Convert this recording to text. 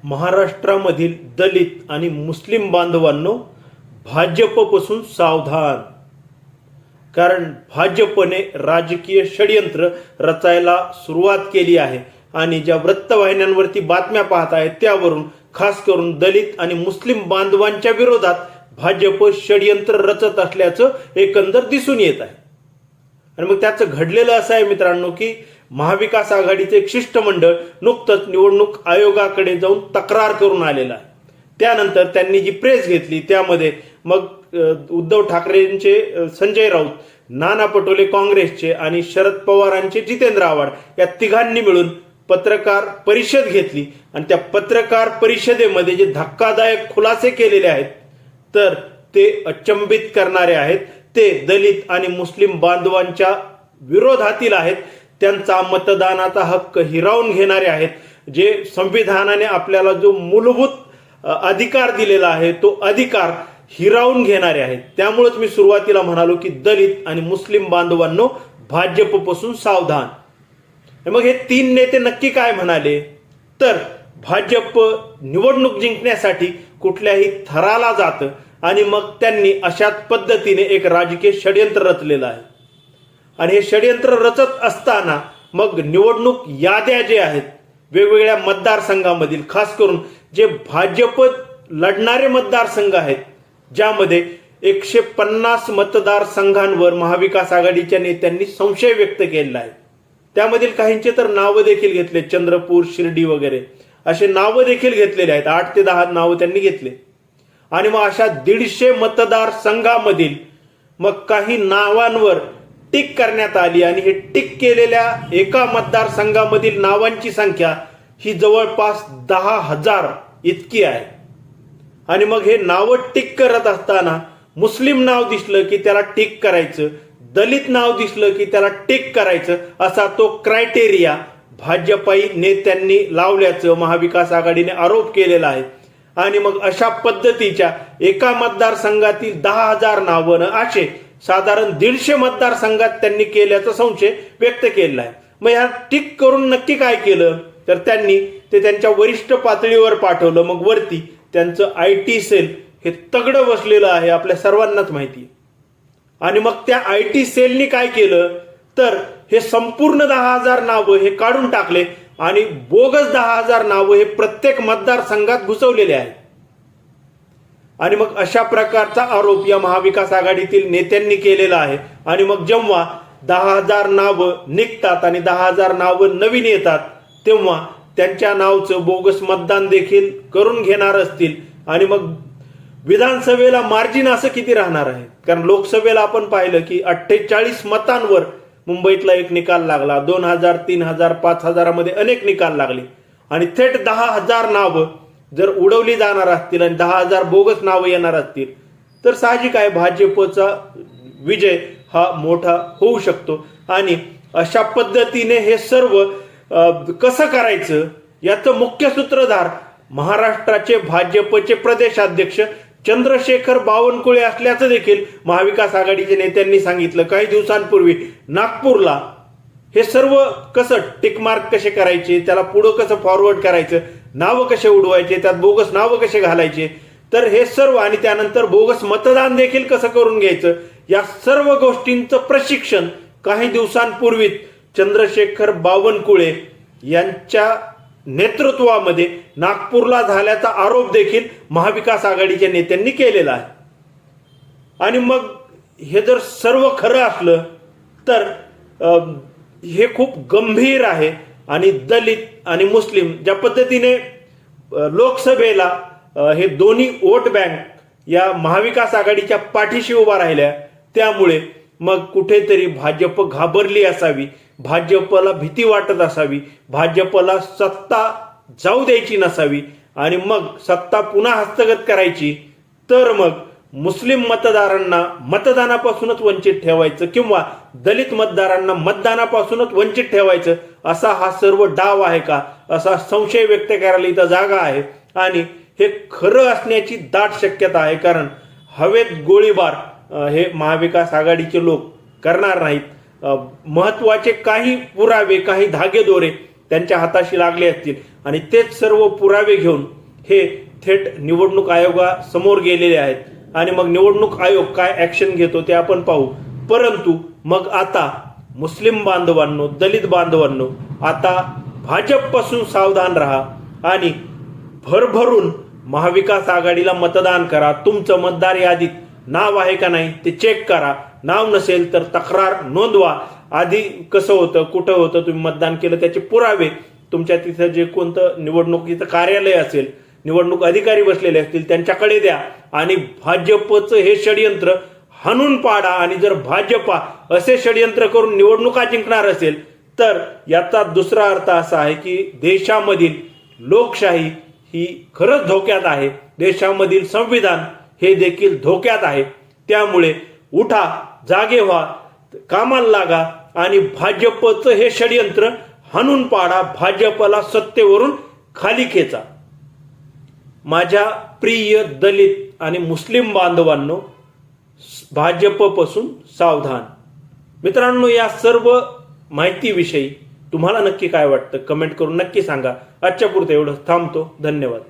महाराष्ट्रामधील दलित आणि मुस्लिम बांधवांनो, भाजपपासून सावधान. कारण भाजपने राजकीय षडयंत्र रचायला सुरुवात केली आहे आणि ज्या वृत्तवाहिन्यांवरती बातम्या पाहत आहेत त्यावरून खास करून दलित आणि मुस्लिम बांधवांच्या विरोधात भाजप षडयंत्र रचत असल्याचं एकंदर दिसून येत आहे. आणि मग त्याचं घडलेलं असं आहे मित्रांनो की महाविकास आघाडीचे एक शिष्टमंडळ नुकतंच निवडणूक आयोगाकडे जाऊन तक्रार करून आलेलं आहे. त्यानंतर त्यांनी जी प्रेस घेतली त्यामध्ये मग उद्धव ठाकरेंचे संजय राऊत, नाना पटोले काँग्रेसचे आणि शरद पवारांचे जितेंद्र आव्हाड या तिघांनी मिळून पत्रकार परिषद घेतली आणि त्या पत्रकार परिषदेमध्ये जे धक्कादायक खुलासे केलेले आहेत तर ते अचंबित करणारे आहेत. ते दलित आणि मुस्लिम बांधवांच्या विरोधातील आहेत. त्यांचा मतदानाचा हक्क हिरावून घेणारे आहेत. जे संविधानाने आपल्याला जो मूलभूत अधिकार दिलेला आहे तो अधिकार हिरावून घेणारे आहेत. त्यामुळेच मी सुरुवातीला म्हणालो की दलित आणि मुस्लिम बांधवांनो, भाजपपासून सावधान. मग हे तीन नेते नक्की काय म्हणाले तर भाजप निवडणूक जिंकण्यासाठी कुठल्याही थराला जातं आणि मग त्यांनी अशाच पद्धतीने एक राजकीय षडयंत्र रचलेलं आहे. आणि हे षडयंत्र रचत असताना मग निवडणूक याद्या जे आहेत वेगवेगळ्या मतदारसंघामधील, खास करून जे भाजप लढणारे मतदारसंघ आहेत ज्यामध्ये 150 मतदारसंघांवर महाविकास आघाडीच्या नेत्यांनी संशय व्यक्त केलेला आहे. त्यामधील काहींचे तर नावं देखील घेतले, चंद्रपूर, शिर्डी वगैरे असे नावं देखील घेतलेले आहेत. 8 ते 10 नावं त्यांनी घेतले. आणि मग अशा 150 मतदारसंघामधील मग काही नावांवर टिक करण्यात आली आणि हे टिक केलेल्या एका मतदारसंघामधील नावांची संख्या ही जवळपास 10,000 इतकी आहे. आणि मग हे नावं टिक करत असताना मुस्लिम नाव दिसलं की त्याला टिक करायचं, दलित नाव दिसलं की त्याला टिक करायचं, असा तो क्रायटेरिया भाजपाई नेत्यांनी लावल्याचं महाविकास आघाडीने आरोप केलेला आहे. आणि मग अशा पद्धतीच्या एका मतदारसंघातील 10,000 नावं असे साधारण 150 मतदारसंघात त्यांनी केल्याचा संशय व्यक्त केला आहे. मग ह्या टिक करून नक्की काय केलं तर त्यांनी ते त्यांच्या वरिष्ठ पातळीवर पाठवलं. मग वरती त्यांचं IT सेल हे तगडं बसलेलं आहे, आपल्या सर्वांनाच माहिती आहे. आणि मग त्या IT सेलनी काय केलं तर हे संपूर्ण 10,000 नावं हे काढून टाकले आणि बोगस 10,000 नावं हे प्रत्येक मतदारसंघात घुसवलेले आहेत. आणि मग अशा प्रकारचा आरोप या महाविकास आघाडीतील नेत्यांनी केलेला आहे. आणि मग जेव्हा 10,000 नावं निघतात आणि 10,000 नावं नवीन येतात तेव्हा त्यांच्या नावचं बोगस मतदान देखील करून घेणार असतील. आणि मग विधानसभेला मार्जिन असं किती राहणार आहे, कारण लोकसभेला आपण पाहिलं की 48 मतांवर मुंबईतला एक निकाल लागला. 2,000, 3,000, 5,000 मध्ये अनेक निकाल लागले. आणि थेट 10,000 नावं जर उडवली जाणार असतील आणि 10,000 बोगस नावं येणार असतील तर साहजिक आहे भाजपचा विजय हा मोठा होऊ शकतो. आणि अशा पद्धतीने हे सर्व कसं करायचं याचं मुख्य सूत्रधार महाराष्ट्राचे भाजपचे प्रदेशाध्यक्ष चंद्रशेखर बावनकुळे असल्याचं देखील महाविकास आघाडीच्या नेत्यांनी सांगितलं. काही दिवसांपूर्वी नागपूरला हे सर्व कसं टिकमार्क कसे करायचे, त्याला पुढं कसं फॉरवर्ड करायचं, नावं कसे उडवायचे, त्यात बोगस नावं कसे घालायचे, तर हे सर्व आणि त्यानंतर बोगस मतदान देखील कसं करून घ्यायचं, या सर्व गोष्टींचं प्रशिक्षण काही दिवसांपूर्वीच चंद्रशेखर बावनकुळे यांच्या नेतृत्वामध्ये नागपूरला झाल्याचा आरोप देखील महाविकास आघाडीच्या नेत्यांनी केलेला आहे. आणि मग हे जर सर्व खरं असलं तर हे खूप गंभीर आहे. आणि दलित आणि मुस्लिम ज्या पद्धतीने लोकसभेला हे दोन्ही वोट बँक या महाविकास आघाडीच्या पाठीशी उभा राहिल्या त्यामुळे मग कुठेतरी भाजप घाबरली असावी, भाजपला भीती वाटत असावी, भाजपला सत्ता जाऊ द्यायची नसावी आणि मग सत्ता पुन्हा हस्तगत करायची, तर मग मुस्लिम मतदारांना मतदानापासूनच वंचित ठेवायचं किंवा दलित मतदारांना मतदानापासूनच वंचित ठेवायचं असा हा सर्व डाव आहे का, असा संशय व्यक्त करायला इथं जागा आहे. आणि हे खरं असण्याची दाट शक्यता आहे, कारण हवेत गोळीबार हे महाविकास आघाडीचे लोक करणार नाहीत. महत्वाचे काही पुरावे, काही धागेदोरे त्यांच्या हाताशी लागले असतील आणि तेच सर्व पुरावे घेऊन हे थेट निवडणूक आयोगासमोर गेलेले आहेत आणि मग निवडणूक आयोग काय ऍक्शन घेतो ते आपण पाहू. परंतु मग आता मुस्लिम बांधवांनो, दलित बांधवांनो, आता भाजपपासून सावधान राहा आणि भरभरून महाविकास आघाडीला मतदान करा. तुमचं मतदार यादीत नाव आहे का नाही ते चेक करा. नाव नसेल तर तक्रार नोंदवा. आधी कसं होतं, कुठं होतं, तुम्ही मतदान केलं त्याचे पुरावे तुमच्या तिथं जे कोणतं निवडणुकीचं कार्यालय असेल, निवडणूक अधिकारी बसलेले असतील त्यांच्याकडे द्या आणि भाजपचं हे षडयंत्र हाणून पाडा. आणि जर भाजपा असे षडयंत्र करून निवडणुका जिंकणार असेल तर याचा दुसरा अर्थ असा आहे की देशामधील लोकशाही ही खरंच धोक्यात आहे. देशामधील संविधान हे देखील धोक्यात आहे. त्यामुळे उठा, जागे व्हा, कामाला लागा आणि भाजपचं हे षडयंत्र हाणून पाडा. भाजपला सत्तेवरून खाली खेचा. माझ्या प्रिय दलित आणि मुस्लिम बांधवांनो, भाजपपासून सावधान. मित्रांनो, या सर्व माहितीविषयी तुम्हाला नक्की काय वाटतं कमेंट करून नक्की सांगा. आजच्या पुरतं एवढं थांबतो. धन्यवाद.